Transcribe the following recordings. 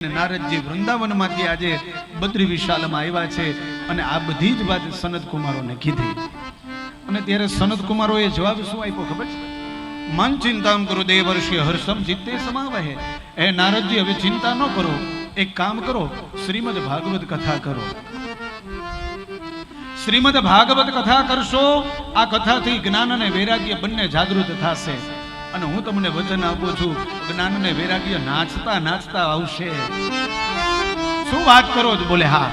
નારદજી વૃંદાવનમાંથી આજે બદ્રી વિશાલમાં આવ્યા છે અને આ બધી જ વાત સનત કુમારોને કીધી. અને ત્યારે સનત કુમારોએ જવાબ શું આપ્યો ખબર છે? મન ચિંતામ કરો દેવર્ષિ હર્ષમ ચિત્તે સમાવહે. હે નારદજી, હવે ચિંતા ન કરો, એક કામ કરો, શ્રીમદ ભાગવત કથા કરો. શ્રીમદ ભાગવત કથા કરશો, આ કથાથી જ્ઞાન અને વૈરાગ્ય બંને જાગૃત થશે. અને હું તમને વચન આપું છું, જ્ઞાન અને વૈરાગ્ય નાચતા નાચતા આવશે. શું વાત કરો છો? બોલે હા.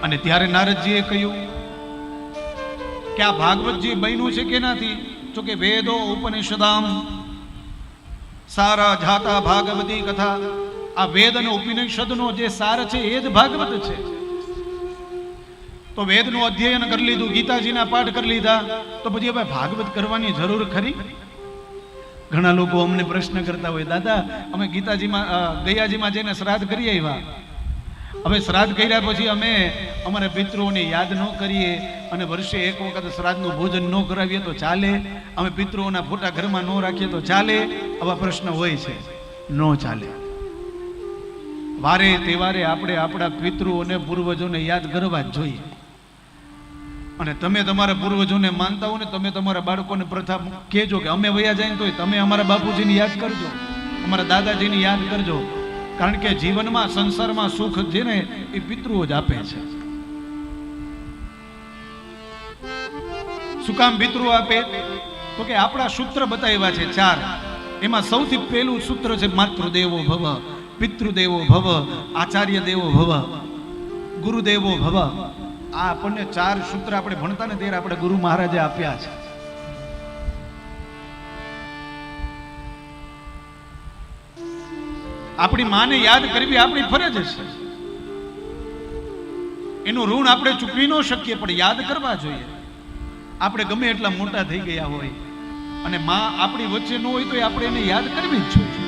અને ત્યારે નારદજીએ કહ્યું કે આ ભાગવતજી બન્યું છે કે નથી? તો કે વેદો ઉપનિષદામ સારા જાતા ભાગવતી કથા. આ વેદ અને ઉપનિષદનો જે સાર છે એ જ ભાગવત છે. તો વેદનું અધ્યયન કરી લીધું, ગીતાજીના પાઠ કરી લીધા, તો પછી હવે ભાગવત કરવાની જરૂર ખરી? ઘણા લોકો અમને પ્રશ્ન કરતા હોય, દાદા અમે ગયાજીમાં જઈને શ્રાદ્ધ કરી આવ્યા, હવે શ્રાદ્ધ કર્યા પછી અમે અમારા પિતૃઓને યાદ ન કરીએ અને વર્ષે એક વખત શ્રાદ્ધનું ભોજન ન કરાવીએ તો ચાલે? અમે પિતૃઓના ફોટા ઘરમાં ન રાખીએ તો ચાલે? આવા પ્રશ્ન હોય છે. ન ચાલે. વારે તહેવારે આપણે આપણા પિતૃઓને પૂર્વજોને યાદ કરવા જ જોઈએ. અને તમે તમારા પૂર્વજોને માનતા હો ને, તમે તમારા બાળકોને પ્રથા કહેજો કે અમે વયા જાય ને તોય તમે અમારા બાપુજીને યાદ કરજો, અમારા દાદાજીને યાદ કરજો. કારણ કે જીવનમાં સંસારમાં સુખ છે ને એ પિતૃઓ જ આપે છે. શું કામ પિતૃઓ આપે? તો કે આપણા સૂત્ર બતાવ્યા છે 4. એમાં સૌથી પહેલું સૂત્ર છે માતૃદેવો ભવ, પિતૃદેવો ભવ, આચાર્ય દેવો ભવ, ગુરુદેવો ભવ. આ આપણને 4 સૂત્ર આપણે ભણતા ને ત્યારે આપણે ગુરુ મહારાજે આપ્યા છે. આપણી માને યાદ કરવી આપણી ફરજ છે. એનું ઋણ આપણે ચૂકવી ન શકીએ, પણ યાદ કરવા જોઈએ. આપણે ગમે એટલા મોટા થઈ ગયા હોય અને માં આપણી વચ્ચે ન હોય તો આપણે એને યાદ કરવી જ જોઈએ.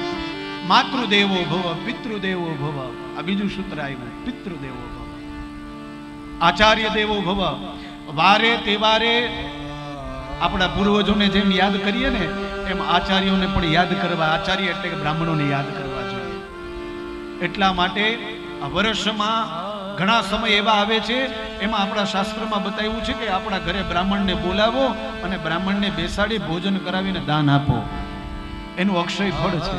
માતૃદેવો ભવ, પિતૃદેવો ભવ. આ બીજું સૂત્ર આવ્યું, પિતૃદેવો ભવ. આચાર્ય દેવો ભવ. વારે તહેવારે આપણા પૂર્વજોને જેમ યાદ કરીએ ને એમ આચાર્યોને પણ યાદ કરવા. આચાર્ય એટલે કે બ્રાહ્મણોને યાદ કરવા જોઈએ. એટલા માટે આ વર્ષમાં ઘણા સમય એવા આવે છે, એમાં આપણા શાસ્ત્રમાં બતાવ્યું છે કે આપણા ઘરે બ્રાહ્મણને બોલાવો અને બ્રાહ્મણને બેસાડી ભોજન કરાવીને દાન આપો. એનું અક્ષય ફળ છે.